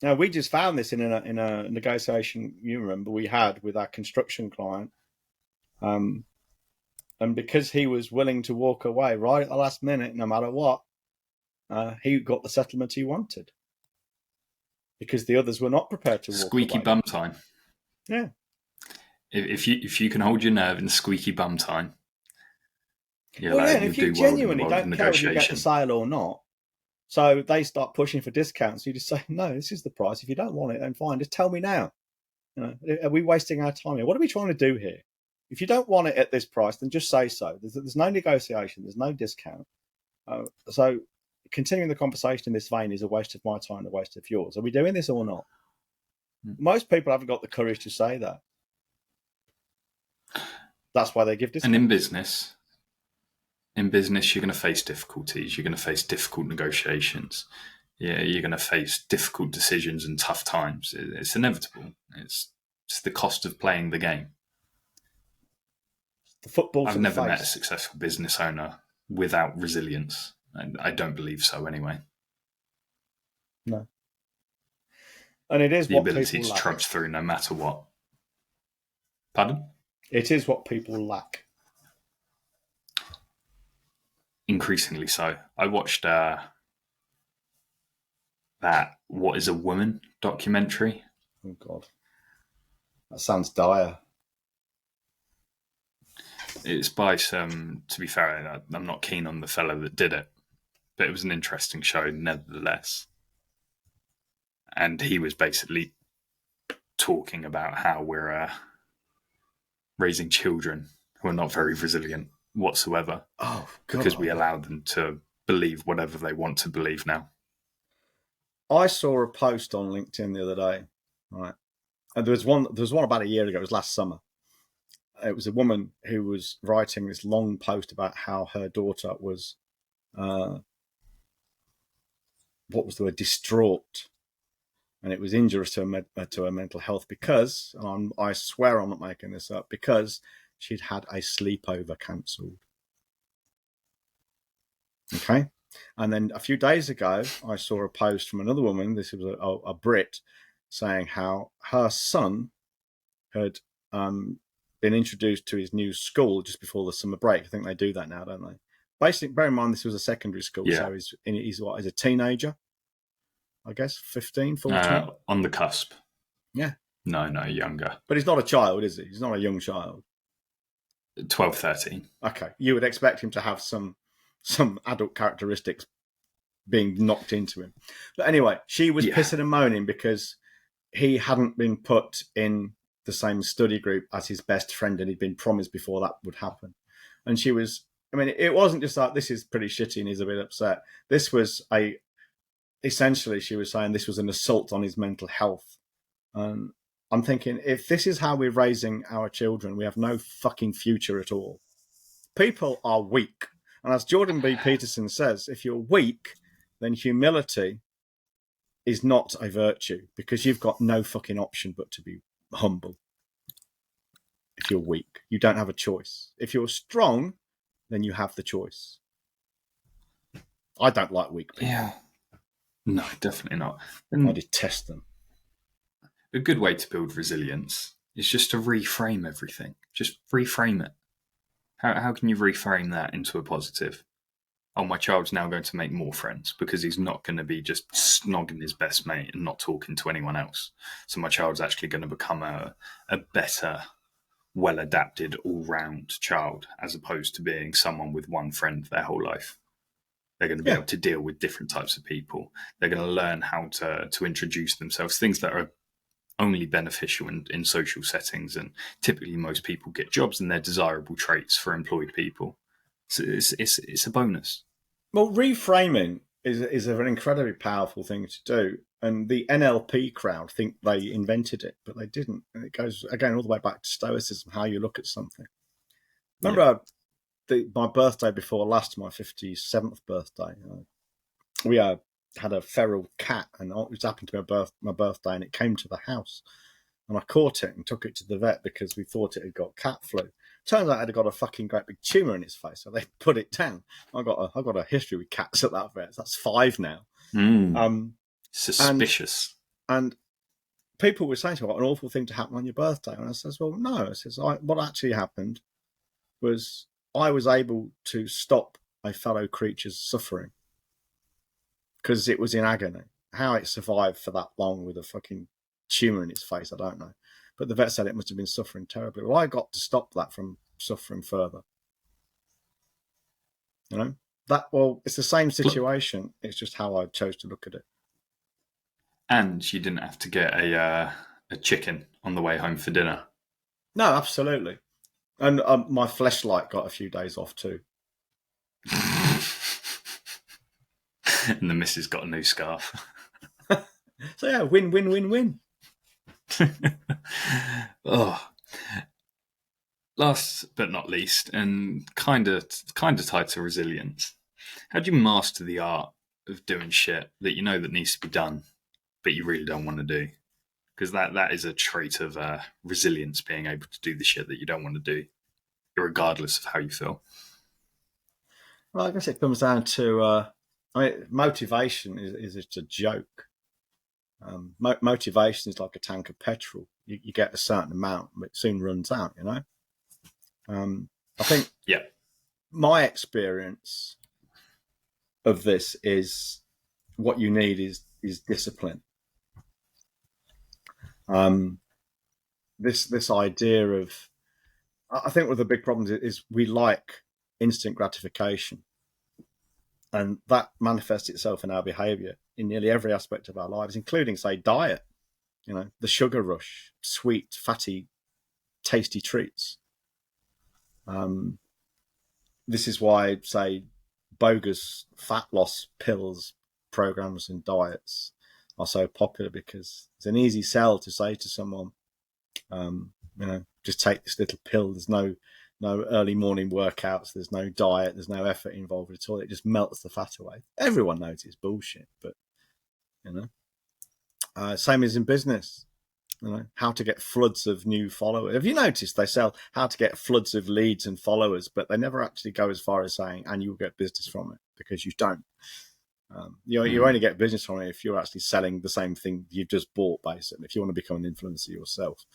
Now, we just found this in a negotiation, you remember, we had with our construction client. And because he was willing to walk away right at the last minute, no matter what, he got the settlement he wanted. Because the others were not prepared to walk away. Squeaky bum time. Yeah. If you can hold your nerve in squeaky bum time, and if you genuinely don't care if you get the sale or not, so they start pushing for discounts, you just say, no, this is the price. If you don't want it, then fine, just tell me now. Are we wasting our time here? What are we trying to do here? If you don't want it at this price, then just say so. There's no negotiation. There's no discount. So continuing the conversation in this vein is a waste of my time, a waste of yours. Are we doing this or not? Most people haven't got the courage to say that. That's why they give discounts. And in business, you're going to face difficulties. You're going to face difficult negotiations. Yeah, you're going to face difficult decisions and tough times. It's inevitable. It's the cost of playing the game. I've never met a successful business owner without resilience. And I don't believe so anyway. No. And it is the ability to trudge through no matter what. Pardon? It is what people lack. increasingly so. I watched that "What Is a Woman" documentary. Oh God, that sounds dire. It's by some. To be fair, I'm not keen on the fellow that did it, but it was an interesting show nevertheless. And he was basically talking about how we're raising children who are not very resilient whatsoever. Oh God, because we allow them to believe whatever they want to believe now. I saw a post on LinkedIn the other day, right? And there was one about a year ago. It was last summer. It was a woman who was writing this long post about how her daughter was, what was the word, distraught, and it was injurious to her mental health because, I swear I'm not making this up, because she'd had a sleepover cancelled. Okay. And then a few days ago, I saw a post from another woman. This was a Brit, saying how her son had been introduced to his new school just before the summer break. I think they do that now, don't they? Basically, bear in mind this was a secondary school, so he's a teenager, I guess, 15, 14? On the cusp. Yeah. No, younger. But he's not a child, is he? He's not a young child. 12, 13. Okay. You would expect him to have some adult characteristics being knocked into him. But anyway, she was pissing and moaning because he hadn't been put in the same study group as his best friend, and he'd been promised before that would happen. And she was, it wasn't just like, this is pretty shitty and he's a bit upset. This was essentially, she was saying this was an assault on his mental health. And I'm thinking, if this is how we're raising our children, we have no fucking future at all. People are weak. And as Jordan B. Peterson says, if you're weak, then humility is not a virtue because you've got no fucking option but to be humble. If you're weak, you don't have a choice. If you're strong, then you have the choice. I don't like weak people. Yeah. No, definitely not. I detest them. A good way to build resilience is just to reframe everything. Just reframe it. How can you reframe that into a positive? Oh, my child's now going to make more friends because he's not going to be just snogging his best mate and not talking to anyone else. So my child's actually going to become a better, well-adapted, all-round child as opposed to being someone with one friend their whole life. They're going to be able to deal with different types of people. They're going to learn how to introduce themselves, things that are only beneficial in social settings. And typically most people get jobs and they're desirable traits for employed people. So it's a bonus. Well, reframing is an incredibly powerful thing to do. And the NLP crowd think they invented it, but they didn't. And it goes, again, all the way back to Stoicism, how you look at something. Remember my birthday before last, my 57th birthday, we had a feral cat, and it was happened to be my birthday, and it came to the house. And I caught it and took it to the vet because we thought it had got cat flu. Turns out it had got a fucking great big tumour in its face, so they put it down. I got a history with cats at that vet. That's 5 now. Suspicious. And people were saying to me, what an awful thing to happen on your birthday. And I says, well, no. I says, what actually happened was I was able to stop a fellow creature's suffering because it was in agony. How it survived for that long with a fucking tumour in its face, I don't know. But the vet said it must have been suffering terribly. Well, I got to stop that from suffering further. You know? It's the same situation. It's just how I chose to look at it. And you didn't have to get a chicken on the way home for dinner. No, absolutely. And my fleshlight got a few days off too. And the missus got a new scarf. So yeah, win, win, win, win. Last but not least, and kind of tied to resilience, how do you master the art of doing shit that you know that needs to be done, but you really don't want to do? Because that is a trait of resilience, being able to do the shit that you don't want to do, regardless of how you feel. Well, I guess it comes down to motivation is just a joke. Motivation is like a tank of petrol. You get a certain amount, but it soon runs out, you know? I think my experience of this is what you need is discipline. This idea of, I think one of the big problems is we like instant gratification, and that manifests itself in our behaviour in nearly every aspect of our lives, including, say, diet. You know, the sugar rush, sweet, fatty, tasty treats. This is why, say, bogus fat loss pills, programs, and diets are so popular, because it's an easy sell to say to someone, just take this little pill. There's no early morning workouts. There's no diet. There's no effort involved at all. It just melts the fat away. Everyone knows it's bullshit, but same as in business. How to get floods of new followers. Have you noticed they sell how to get floods of leads and followers, but they never actually go as far as saying, and you'll get business from it, because you don't. You only get business from it if you're actually selling the same thing you've just bought, basically, if you want to become an influencer yourself.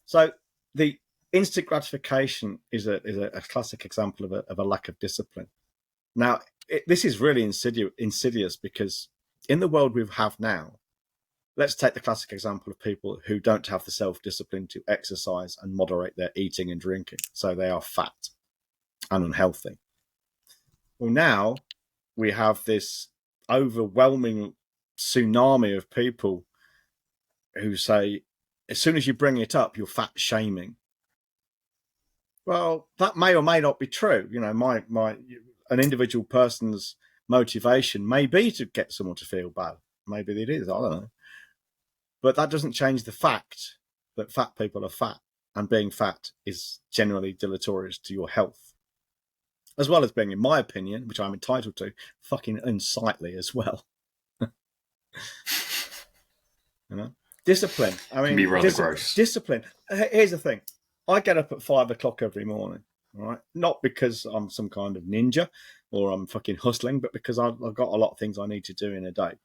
So the instant gratification is a classic example of a lack of discipline. Now, this is really insidious, because in the world we have now, let's take the classic example of people who don't have the self-discipline to exercise and moderate their eating and drinking. So they are fat and unhealthy. Well, now we have this overwhelming tsunami of people who say, as soon as you bring it up, you're fat shaming. Well, that may or may not be true. An individual person's motivation may be to get someone to feel bad. Maybe it is, I don't know. But that doesn't change the fact that fat people are fat, and being fat is generally deleterious to your health, as well as being, in my opinion, which I'm entitled to, fucking unsightly as well. Discipline. I mean, can be rather gross. Discipline. Here's the thing: I get up at 5 o'clock every morning. All right, not because I'm some kind of ninja or I'm fucking hustling, but because I've got a lot of things I need to do in a day.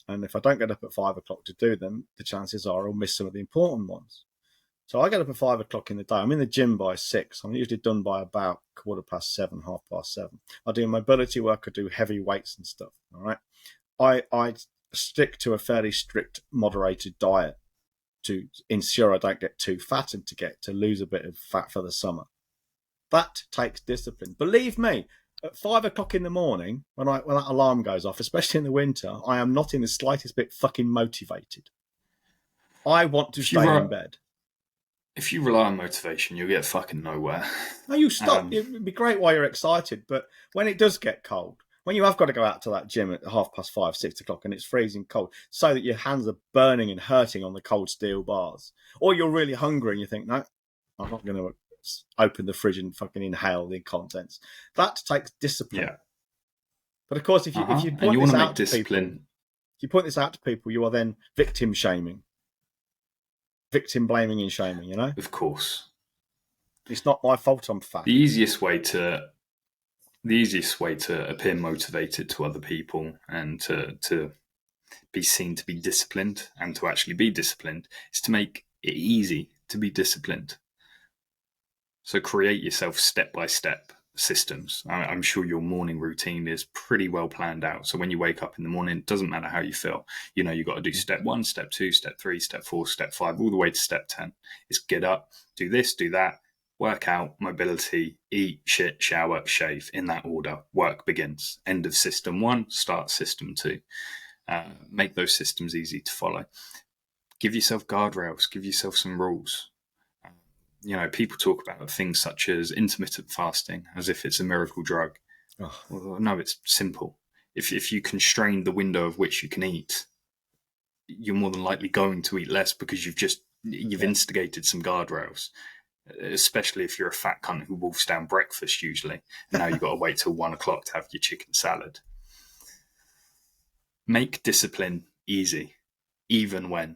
And if I don't get up at 5 o'clock to do them, the chances are I'll miss some of the important ones. So I get up at 5 o'clock in the day. I'm in the gym by 6. I'm usually done by about 7:15, 7:30. I do mobility work. I do heavy weights and stuff. All right. I stick to a fairly strict, moderated diet to ensure I don't get too fat and to lose a bit of fat for the summer. That takes discipline. Believe me, at 5 o'clock in the morning, when that alarm goes off, especially in the winter, I am not in the slightest bit fucking motivated. I want to stay in bed. If you rely on motivation, you'll get fucking nowhere. No, you stop. It'd be great while you're excited, but when it does get cold, when you have got to go out to that gym at 5:30, 6 o'clock, and it's freezing cold, so that your hands are burning and hurting on the cold steel bars, or you're really hungry and you think, no, I'm not going to open the fridge and fucking inhale the contents. That takes discipline. Yeah. But of course, if you point this out to people, if you point this out to people, you are then victim shaming, victim blaming and shaming. Of course, it's not my fault I'm fat. The easiest way to appear motivated to other people and to be seen to be disciplined and to actually be disciplined is to make it easy to be disciplined. So create yourself step-by-step systems. I'm sure your morning routine is pretty well planned out. So when you wake up in the morning, it doesn't matter how you feel. You've got to do step 1, step 2, step 3, step 4, step 5, all the way to step 10. It's get up, do this, do that, work out, mobility, eat, shit, shower, shave, in that order. Work begins. End of system 1, start system 2. Make those systems easy to follow. Give yourself guardrails, give yourself some rules. People talk about things such as intermittent fasting as if it's a miracle drug. Oh. Well, no, it's simple. If you constrain the window of which you can eat, you're more than likely going to eat less because you've instigated some guardrails, especially if you're a fat cunt who wolfs down breakfast usually. And now you've got to wait till 1 o'clock to have your chicken salad. Make discipline easy, even when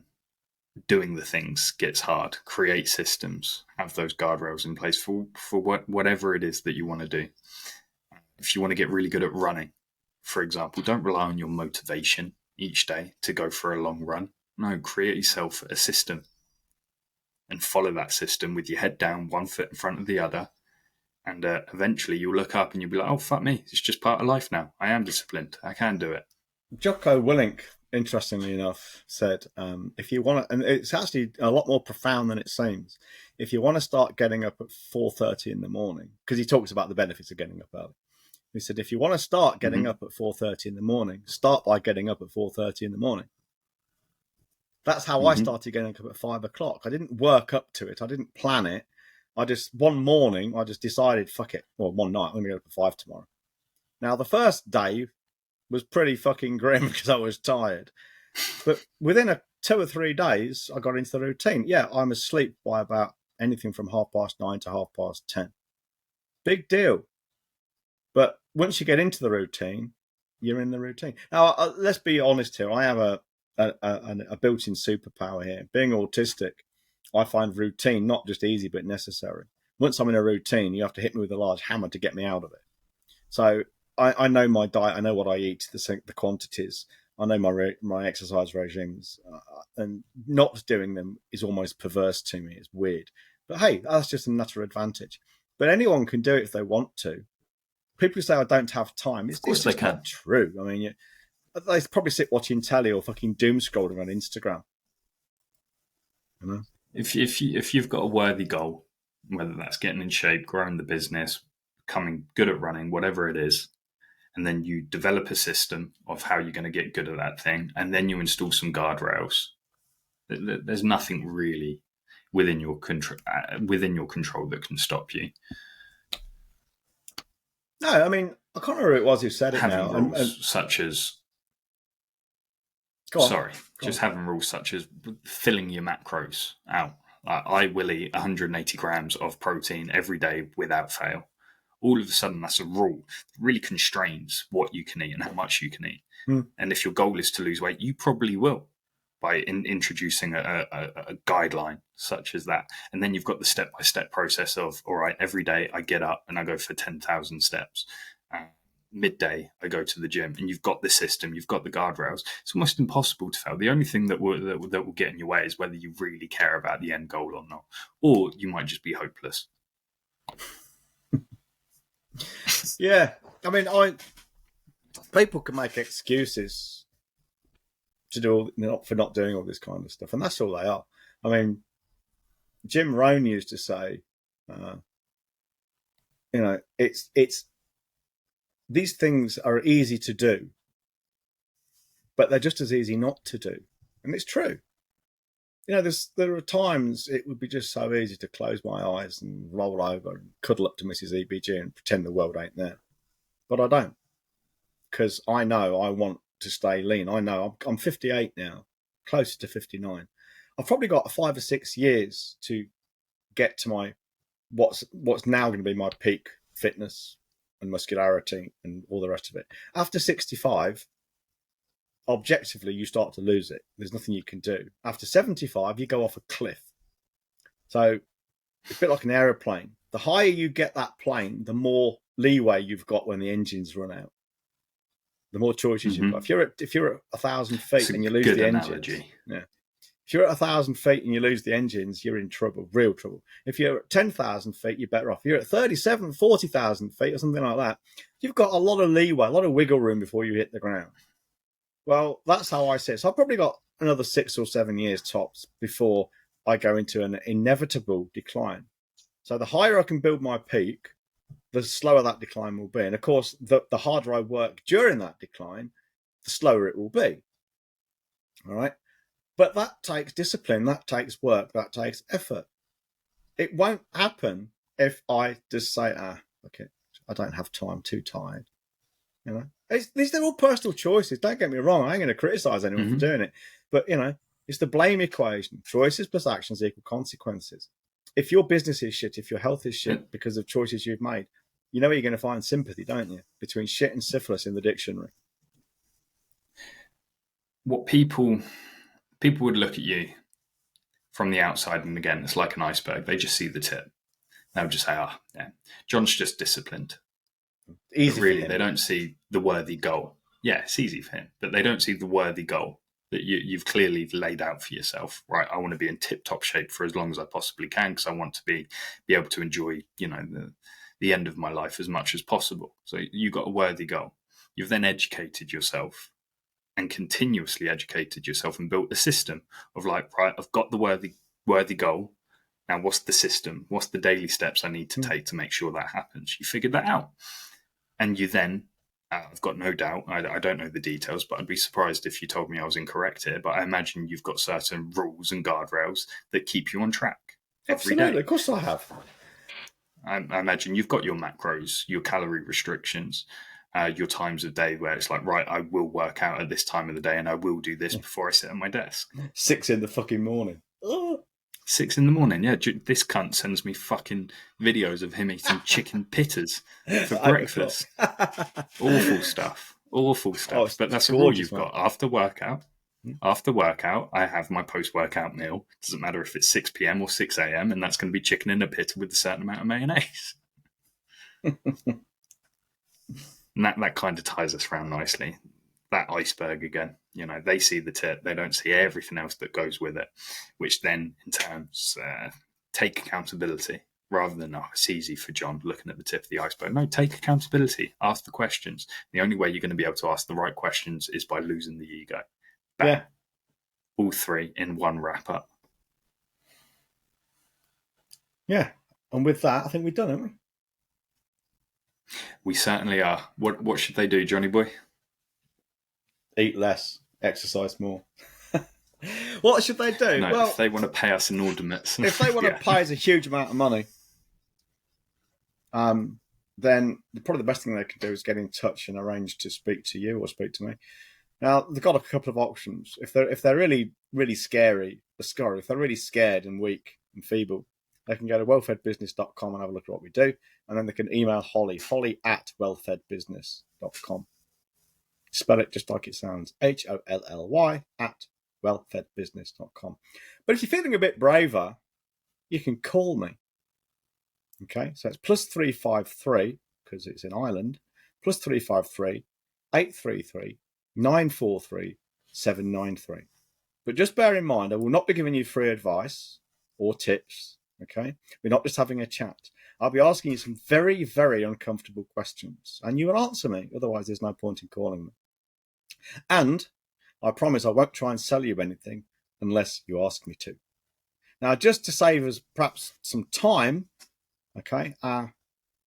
doing the things gets hard. Create systems, have those guardrails in place for whatever it is that you want to do. If you want to get really good at running, for example, don't rely on your motivation each day to go for a long run. No, create yourself a system and follow that system with your head down, one foot in front of the other, And eventually you'll look up and you'll be like, oh, fuck me. It's just part of life now. I am disciplined. I can do it. Jocko Willink, interestingly enough, said, if you want to, and it's actually a lot more profound than it seems, if you want to start getting up at 4:30 in the morning, because he talks about the benefits of getting up early. He said, if you want to start getting up at 4:30 in the morning, start by getting up at 4:30 in the morning. That's how I started getting up at 5 o'clock. I didn't work up to it. I didn't plan it. One morning, I just decided, fuck it. Well, one night, I'm going to get up at 5 tomorrow. Now, the first day was pretty fucking grim because I was tired. But within 2 or 3 days, I got into the routine. Yeah, I'm asleep by about anything from 9:30 to 10:30. Big deal. But once you get into the routine, you're in the routine. Now, let's be honest here. I have a built-in superpower here. Being autistic, I find routine not just easy, but necessary. Once I'm in a routine, you have to hit me with a large hammer to get me out of it. So I know my diet. I know what I eat, the quantities. I know my exercise regimes. And not doing them is almost perverse to me. It's weird. But hey, that's just a natural advantage. But anyone can do it if they want to. People say I don't have time. It's just not true. I mean, they probably sit watching telly or fucking doom scrolling on Instagram. You know? If you've got a worthy goal, whether that's getting in shape, growing the business, becoming good at running, whatever it is, and then you develop a system of how you're going to get good at that thing, and then you install some guardrails, there's nothing really within your control that can stop you. No, I mean, I can't remember who it was who said it having now. rules such as having rules such as filling your macros out. I will eat 180 grams of protein every day without fail. All of a sudden, that's a rule that really constrains what you can eat and how much you can eat. And if your goal is to lose weight, you probably will by introducing a guideline such as that. And then you've got the step-by-step process of, all right, every day I get up and I go for 10,000 steps. Midday, I go to the gym, and you've got the system, you've got the guardrails. It's almost impossible to fail. The only thing that will get in your way is whether you really care about the end goal or not, or you might just be hopeless. Yeah, I mean, people can make excuses for not doing all this kind of stuff, and that's all they are. I mean, Jim Rohn used to say, it's these things are easy to do, but they're just as easy not to do, and it's true. There are times it would be just so easy to close my eyes and roll over and cuddle up to Mrs. EBG and pretend the world ain't there. But I don't, because I know I want to stay lean. I know I'm 58 now, closer to 59. I've probably got 5 or 6 years to get to my what's now going to be my peak fitness and muscularity and all the rest of it. After 65, objectively, you start to lose it. There's nothing you can do. After 75, you go off a cliff. So it's a bit like an aeroplane. The higher you get that plane, the more leeway you've got when the engines run out. The more choices you've got. If you're at 1,000 feet and you lose the engines, if you're at 1,000 feet and you lose the engines, you're in trouble, real trouble. If you're at 10,000 feet, you're better off. If you're at 37, 40,000 feet or something like that, you've got a lot of leeway, a lot of wiggle room before you hit the ground. Well, that's how I see it. So I've probably got another 6 or 7 years tops before I go into an inevitable decline. So the higher I can build my peak, the slower that decline will be. And of course, the harder I work during that decline, the slower it will be. All right. But that takes discipline, that takes work, that takes effort. It won't happen if I just say, okay, I don't have time, too tired. These are all personal choices. Don't get me wrong. I ain't going to criticize anyone for doing it. But, it's the blame equation. Choices plus actions equal consequences. If your business is shit, if your health is shit because of choices you've made, you know where you're going to find sympathy, don't you? Between shit and syphilis in the dictionary. What people would look at you from the outside, and again, it's like an iceberg. They just see the tip. They'll just say, John's just disciplined. Easy, but really, they don't see the worthy goal. Yeah, it's easy for him, but they don't see the worthy goal that you've clearly laid out for yourself. Right, I want to be in tip-top shape for as long as I possibly can because I want to be able to enjoy, the end of my life as much as possible. So you got a worthy goal. You've then educated yourself and continuously educated yourself and built a system of like, right, I've got the worthy goal. Now, what's the system? What's the daily steps I need to take to make sure that happens? You figured that out. And you then, I've got no doubt, I don't know the details, but I'd be surprised if you told me I was incorrect here, but I imagine you've got certain rules and guardrails that keep you on track every Absolutely, day. of course I have. I imagine you've got your macros, your calorie restrictions, your times of day where it's like, right, I will work out at this time of the day and I will do this before I sit at my desk. 6 in the fucking morning. 6 in the morning, yeah. This cunt sends me fucking videos of him eating chicken pitters for breakfast. Awful stuff. Awful stuff. But that's all you've got. After workout, I have my post-workout meal. Doesn't matter if it's 6 p.m. or 6 a.m. and that's going to be chicken in a pit with a certain amount of mayonnaise. And that kind of ties us around nicely. That iceberg again, they see the tip, they don't see everything else that goes with it, which then in terms take accountability rather than, it's easy for John looking at the tip of the iceberg. No, take accountability, ask the questions. The only way you're going to be able to ask the right questions is by losing the ego. Bam. Yeah. All three in one wrap up. Yeah. And with that, I think we've done, haven't we? We certainly are. What should they do, Johnny boy? Eat less, exercise more. What should they do? No, well, if they want to pay us inordinates. If they want to pay us a huge amount of money, then probably the best thing they can do is get in touch and arrange to speak to you or speak to me. Now, they've got a couple of options. If they're really, really if they're really scared and weak and feeble, they can go to wellfedbusiness.com and have a look at what we do. And then they can email Holly at wellfedbusiness.com. Spell it just like it sounds, HOLLY at wellfedbusiness.com. But if you're feeling a bit braver, you can call me. Okay, so it's +353, because it's in Ireland, +353 833 943 793. But just bear in mind, I will not be giving you free advice or tips. Okay, we're not just having a chat. I'll be asking you some very, very uncomfortable questions, and you will answer me. Otherwise, there's no point in calling me. And I promise I won't try and sell you anything unless you ask me to. Now, just to save us perhaps some time, okay, our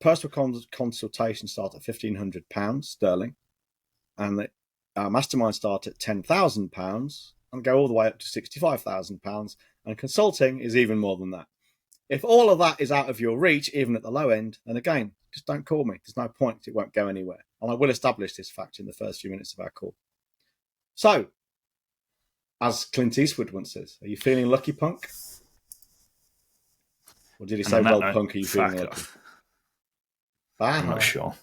personal consultation starts at £1,500 sterling, and our mastermind start at £10,000 and go all the way up to £65,000, and consulting is even more than that. If all of that is out of your reach, even at the low end, then again, just don't call me. There's no point. It won't go anywhere. And I will establish this fact in the first few minutes of our call. So, as Clint Eastwood once says, are you feeling lucky, punk? Or did he say, well, punk, are you feeling lucky? I'm not sure.